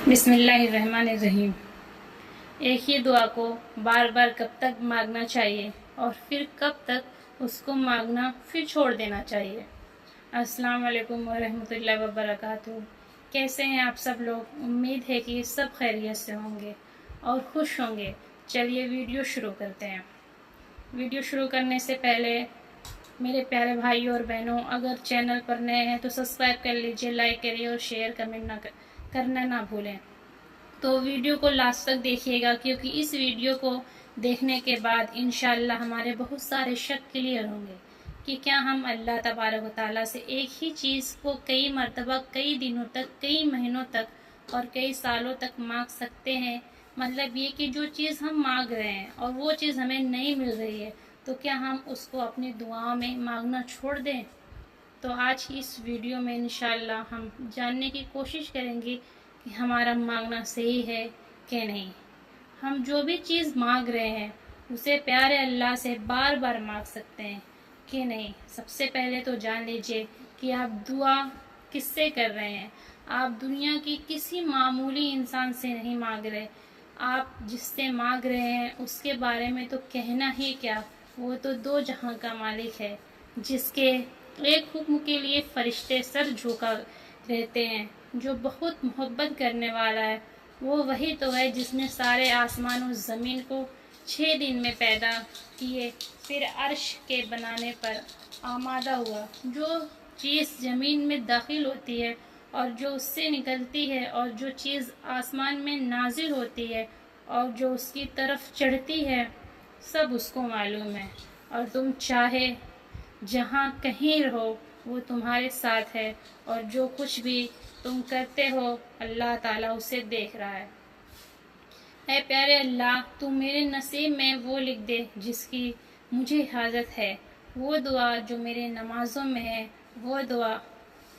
بسم اللہ الرحمن الرحیم۔ ایک ہی دعا کو بار بار کب تک مانگنا چاہیے اور پھر کب تک اس کو مانگنا پھر چھوڑ دینا چاہیے؟ السلام علیکم ورحمۃ اللہ وبرکاتہ۔ کیسے ہیں آپ سب لوگ؟ امید ہے کہ سب خیریت سے ہوں گے اور خوش ہوں گے۔ چلیے ویڈیو شروع کرتے ہیں۔ ویڈیو شروع کرنے سے پہلے میرے پیارے بھائی اور بہنوں، اگر چینل پر نئے ہیں تو سبسکرائب کر لیجئے، لائک کریے اور شیئر کمنٹ کرنا نہ بھولیں۔ تو ویڈیو کو لاسٹ تک دیکھیے گا، کیونکہ اس ویڈیو کو دیکھنے کے بعد انشاءاللہ ہمارے بہت سارے شک کلیئر ہوں گے کہ کیا ہم اللہ تبارک و تعالیٰ سے ایک ہی چیز کو کئی مرتبہ، کئی دنوں تک، کئی مہینوں تک اور کئی سالوں تک مانگ سکتے ہیں۔ مطلب یہ کہ جو چیز ہم مانگ رہے ہیں اور وہ چیز ہمیں نہیں مل رہی ہے تو کیا ہم اس کو اپنی دعاؤں میں مانگنا چھوڑ دیں؟ تو آج کی اس ویڈیو میں انشاءاللہ ہم جاننے کی کوشش کریں گے کہ ہمارا مانگنا صحیح ہے کہ نہیں۔ ہم جو بھی چیز مانگ رہے ہیں اسے پیارے اللہ سے بار بار مانگ سکتے ہیں کہ نہیں۔ سب سے پہلے تو جان لیجئے کہ آپ دعا کس سے کر رہے ہیں۔ آپ دنیا کی کسی معمولی انسان سے نہیں مانگ رہے۔ آپ جس سے مانگ رہے ہیں اس کے بارے میں تو کہنا ہی کیا، وہ تو دو جہاں کا مالک ہے، جس کے ایک حکم کے لیے فرشتے سر جھکا رہتے ہیں، جو بہت محبت کرنے والا ہے۔ وہ وہی تو ہے جس نے سارے آسمان و زمین کو 6 دن میں پیدا کیے، پھر عرش کے بنانے پر آمادہ ہوا۔ جو چیز زمین میں داخل ہوتی ہے اور جو اس سے نکلتی ہے اور جو چیز آسمان میں نازل ہوتی ہے اور جو اس کی طرف چڑھتی ہے، سب اس کو معلوم ہے۔ اور تم چاہے جہاں کہیں رہو وہ تمہارے ساتھ ہے، اور جو کچھ بھی تم کرتے ہو اللہ تعالیٰ اسے دیکھ رہا ہے۔ اے پیارے اللہ، تو میرے نصیب میں وہ لکھ دے جس کی مجھے حاجت ہے، وہ دعا جو میرے نمازوں میں ہے، وہ دعا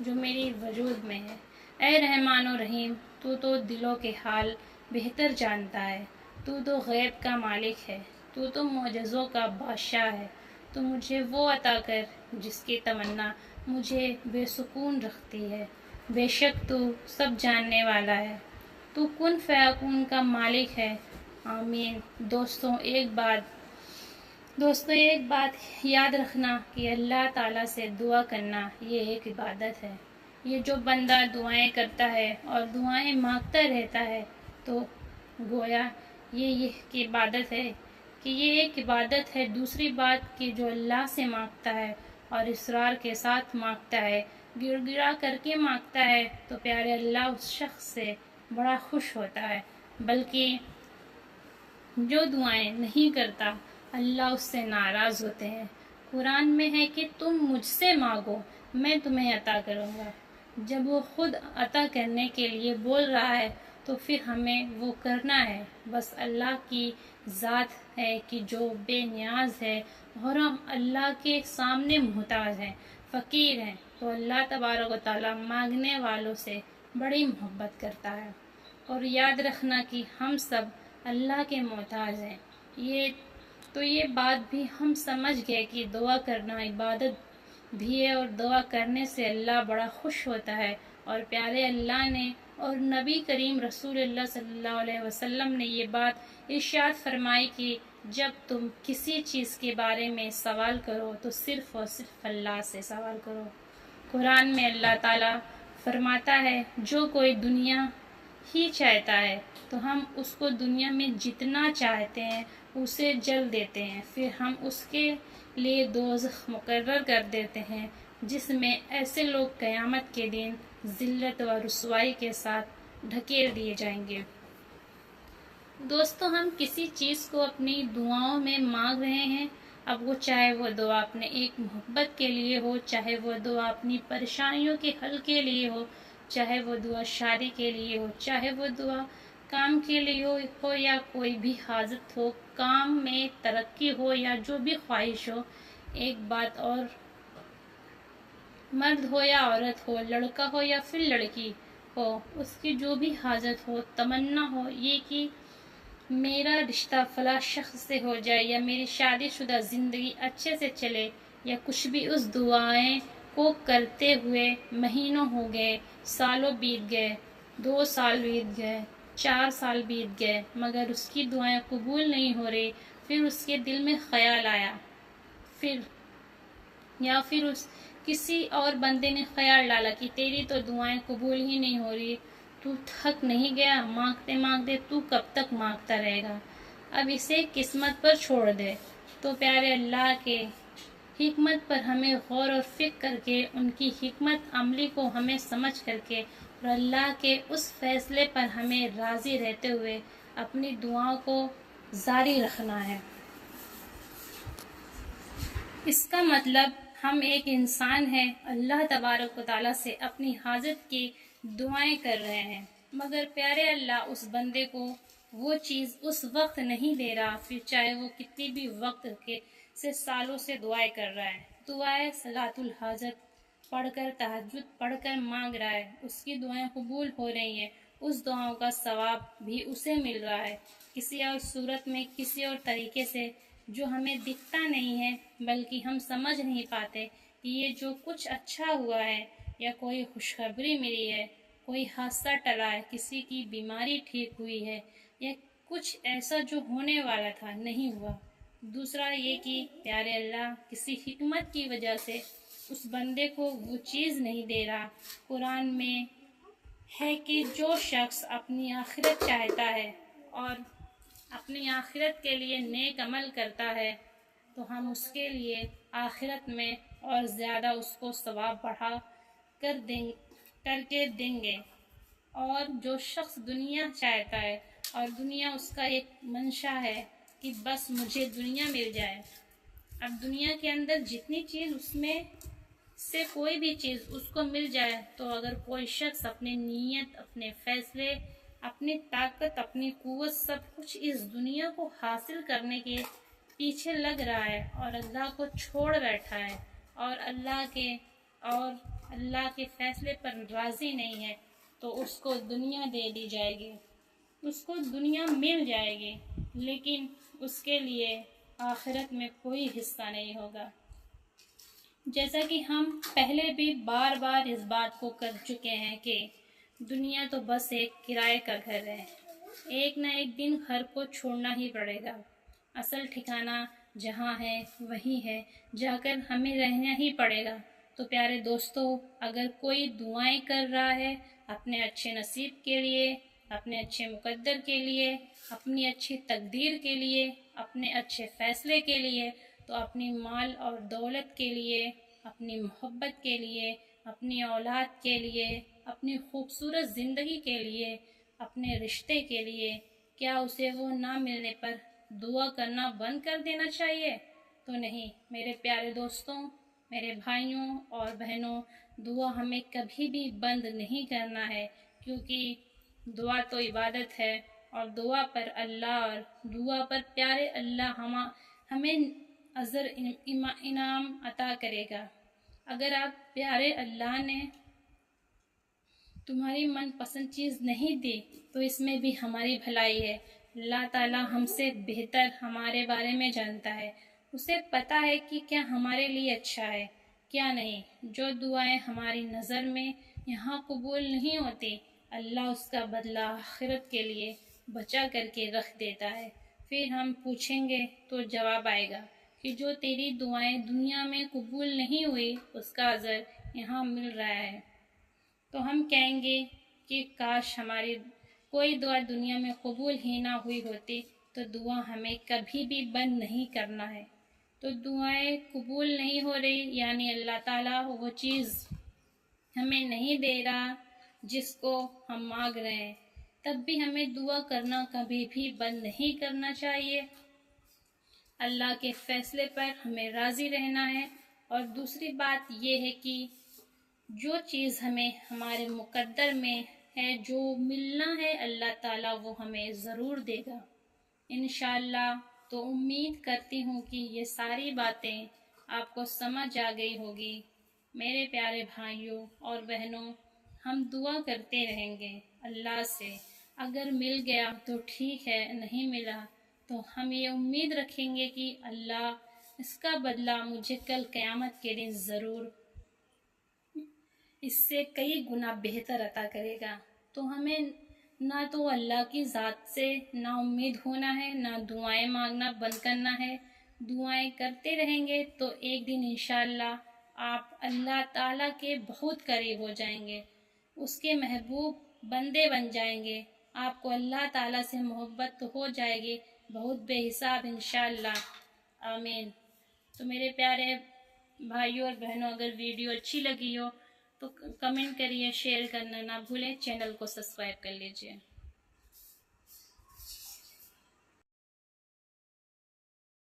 جو میری وجود میں ہے۔ اے رحمان و رحیم، تو دلوں کے حال بہتر جانتا ہے، تو غیب کا مالک ہے، تو معجزوں کا بادشاہ ہے۔ تو مجھے وہ عطا کر جس کی تمنا مجھے بے سکون رکھتی ہے۔ بے شک تو سب جاننے والا ہے، تو کن فیکون کا مالک ہے۔ آمین۔ دوستوں ایک بات یاد رکھنا کہ اللہ تعالیٰ سے دعا کرنا یہ ایک عبادت ہے۔ یہ جو بندہ دعائیں کرتا ہے اور دعائیں مانگتا رہتا ہے تو گویا یہ ایک عبادت ہے کہ یہ ایک عبادت ہے۔ دوسری بات کہ جو اللہ سے مانگتا ہے اور اصرار کے ساتھ مانگتا ہے، گڑ گڑا کر کے مانگتا ہے، تو پیارے اللہ اس شخص سے بڑا خوش ہوتا ہے۔ بلکہ جو دعائیں نہیں کرتا اللہ اس سے ناراض ہوتے ہیں۔ قرآن میں ہے کہ تم مجھ سے مانگو میں تمہیں عطا کروں گا۔ جب وہ خود عطا کرنے کے لیے بول رہا ہے تو پھر ہمیں وہ کرنا ہے۔ بس اللہ کی ذات ہے کہ جو بے نیاز ہے اور ہم اللہ کے سامنے محتاج ہیں، فقیر ہیں، تو اللہ تبارک و تعالیٰ مانگنے والوں سے بڑی محبت کرتا ہے۔ اور یاد رکھنا کہ ہم سب اللہ کے محتاج ہیں۔ یہ بات بھی ہم سمجھ گئے کہ دعا کرنا عبادت بھی ہے اور دعا کرنے سے اللہ بڑا خوش ہوتا ہے۔ اور پیارے اللہ نے اور نبی کریم رسول اللہ صلی اللہ علیہ وسلم نے یہ بات ارشاد فرمائی کہ جب تم کسی چیز کے بارے میں سوال کرو تو صرف اور صرف اللہ سے سوال کرو۔ قرآن میں اللہ تعالیٰ فرماتا ہے جو کوئی دنیا ہی چاہتا ہے تو ہم اس کو دنیا میں جتنا چاہتے ہیں اسے جل دیتے ہیں، پھر ہم اس کے لیے دوزخ مقرر کر دیتے ہیں جس میں ایسے لوگ قیامت کے دن ذلت و رسوائی کے ساتھ ڈھکیل دیے جائیں گے۔ دوستو، ہم کسی چیز کو اپنی دعاؤں میں مانگ رہے ہیں، اب وہ چاہے وہ دعا اپنے ایک محبت کے لیے ہو، چاہے وہ دعا اپنی پریشانیوں کے حل کے لیے ہو، چاہے وہ دعا شادی کے لیے ہو، چاہے وہ دعا کام کے لیے ہو یا کوئی بھی حاجت ہو، کام میں ترقی ہو یا جو بھی خواہش ہو۔ ایک بات اور، مرد ہو یا عورت ہو، لڑکا ہو یا پھر لڑکی ہو، اس کی جو بھی حاجت ہو، تمنا ہو یہ کہ میرا رشتہ فلاں شخص سے ہو جائے یا میری شادی شدہ زندگی اچھے سے چلے یا کچھ بھی، اس دعائیں کو کرتے ہوئے مہینوں ہو گئے، سالوں بیت گئے، 2 سال بیت گئے، 4 سال بیت گئے، مگر اس کی دعائیں قبول نہیں ہو رہی۔ پھر اس کے دل میں خیال آیا، پھر کسی اور بندے نے خیال ڈالا کہ تیری تو دعائیں قبول ہی نہیں ہو رہی، تو تھک نہیں گیا مانگتے مانگتے؟ تو کب تک مانگتا رہے گا؟ اب اسے قسمت پر چھوڑ دے۔ تو پیارے اللہ کے حکمت پر ہمیں غور و فکر کر کے، ان کی حکمت عملی کو ہمیں سمجھ کر کے، اور اللہ کے اس فیصلے پر ہمیں راضی رہتے ہوئے اپنی دعاؤں کو جاری رکھنا ہے۔ اس کا مطلب ہم ایک انسان ہیں، اللہ تبارک و تعالیٰ سے اپنی حاجت کی دعائیں کر رہے ہیں، مگر پیارے اللہ اس بندے کو وہ چیز اس وقت نہیں دے رہا، پھر چاہے وہ کتنی بھی وقت سے سالوں سے دعائیں کر رہا ہے، دعائیں صلاۃ الحاجت پڑھ کر، تہجد پڑھ کر مانگ رہا ہے، اس کی دعائیں قبول ہو رہی ہیں، اس دعاؤں کا ثواب بھی اسے مل رہا ہے، کسی اور صورت میں، کسی اور طریقے سے جو ہمیں دکھتا نہیں ہے، بلکہ ہم سمجھ نہیں پاتے کہ یہ جو کچھ اچھا ہوا ہے، یا کوئی خوشخبری ملی ہے، کوئی حادثہ ٹلا ہے، کسی کی بیماری ٹھیک ہوئی ہے، یا کچھ ایسا جو ہونے والا تھا نہیں ہوا۔ دوسرا یہ کہ پیارے اللہ کسی حکمت کی وجہ سے اس بندے کو وہ چیز نہیں دے رہا۔ قرآن میں ہے کہ جو شخص اپنی آخرت چاہتا ہے اور اپنی آخرت کے لیے نیک عمل کرتا ہے، تو ہم اس کے لیے آخرت میں اور زیادہ اس کو ثواب بڑھا کر کے دیں گے۔ اور جو شخص دنیا چاہتا ہے اور دنیا اس کا ایک منشا ہے کہ بس مجھے دنیا مل جائے، اب دنیا کے اندر جتنی چیز اس میں سے کوئی بھی چیز اس کو مل جائے، تو اگر کوئی شخص اپنی نیت، اپنے فیصلے، اپنی طاقت، اپنی قوت، سب کچھ اس دنیا کو حاصل کرنے کے پیچھے لگ رہا ہے اور اللہ کو چھوڑ بیٹھا ہے، اور اللہ کے فیصلے پر راضی نہیں ہے، تو اس کو دنیا دے دی جائے گی، اس کو دنیا مل جائے گی، لیکن اس کے لیے آخرت میں کوئی حصہ نہیں ہوگا۔ جیسا کہ ہم پہلے بھی بار بار اس بات کو کر چکے ہیں کہ دنیا تو بس ایک کرائے کا گھر ہے، ایک نہ ایک دن گھر کو چھوڑنا ہی پڑے گا، اصل ٹھکانہ جہاں ہے وہی ہے، جا کر ہمیں رہنا ہی پڑے گا۔ تو پیارے دوستو، اگر کوئی دعائیں کر رہا ہے اپنے اچھے نصیب کے لیے، اپنے اچھے مقدر کے لیے، اپنی اچھی تقدیر کے لیے، اپنے اچھے فیصلے کے لیے، تو اپنی مال اور دولت کے لیے، اپنی محبت کے لیے، اپنی اولاد کے لیے، اپنی خوبصورت زندگی کے لیے، اپنے رشتے کے لیے، کیا اسے وہ نہ ملنے پر دعا کرنا بند کر دینا چاہیے؟ تو نہیں میرے پیارے دوستوں، میرے بھائیوں اور بہنوں، دعا ہمیں کبھی بھی بند نہیں کرنا ہے، کیونکہ دعا تو عبادت ہے، اور دعا پر اللہ اور دعا پر پیارے اللہ ہمیں اجر انعام عطا کرے گا۔ اگر آپ پیارے اللہ نے تمہاری من پسند چیز نہیں دی تو اس میں بھی ہماری بھلائی ہے۔ اللہ تعالیٰ ہم سے بہتر ہمارے بارے میں جانتا ہے، اسے پتہ ہے کہ کیا ہمارے لیے اچھا ہے، کیا نہیں۔ جو دعائیں ہماری نظر میں یہاں قبول نہیں ہوتی، اللہ اس کا بدلہ آخرت کے لیے بچا کر کے رکھ دیتا ہے۔ پھر ہم پوچھیں گے تو جواب آئے گا کہ جو تیری دعائیں دنیا میں قبول نہیں ہوئی، اس کا اجر یہاں مل رہا ہے۔ تو ہم کہیں گے کہ کاش ہماری کوئی دعا دنیا میں قبول ہی نہ ہوئی ہوتی، تو دعا ہمیں کبھی بھی بند نہیں کرنا ہے۔ تو دعائیں قبول نہیں ہو رہی، یعنی اللہ تعالیٰ وہ چیز ہمیں نہیں دے رہا جس کو ہم مانگ رہے ہیں، تب بھی ہمیں دعا کرنا کبھی بھی بند نہیں کرنا چاہیے۔ اللہ کے فیصلے پر ہمیں راضی رہنا ہے، اور دوسری بات یہ ہے کہ جو چیز ہمیں ہمارے مقدر میں ہے، جو ملنا ہے، اللہ تعالیٰ وہ ہمیں ضرور دے گا انشاءاللہ۔ تو امید کرتی ہوں کہ یہ ساری باتیں آپ کو سمجھ آ گئی ہوگی۔ میرے پیارے بھائیوں اور بہنوں، ہم دعا کرتے رہیں گے اللہ سے، اگر مل گیا تو ٹھیک ہے، نہیں ملا تو ہم یہ امید رکھیں گے کہ اللہ اس کا بدلہ مجھے کل قیامت کے دن ضرور اس سے کئی گنا بہتر عطا کرے گا۔ تو ہمیں نہ تو اللہ کی ذات سے نا امید ہونا ہے، نہ دعائیں مانگنا بند کرنا ہے۔ دعائیں کرتے رہیں گے تو ایک دن انشاءاللہ آپ اللہ تعالیٰ کے بہت قریب ہو جائیں گے، اس کے محبوب بندے بن جائیں گے، آپ کو اللہ تعالیٰ سے محبت تو ہو جائے گی بہت بے حساب انشاءاللہ، آمین۔ تو میرے پیارے بھائیوں اور بہنوں، اگر ویڈیو اچھی لگی ہو تو کمنٹ کریے، شیئر کرنا نہ بھولیں، چینل کو سبسکرائب کر لیجئے۔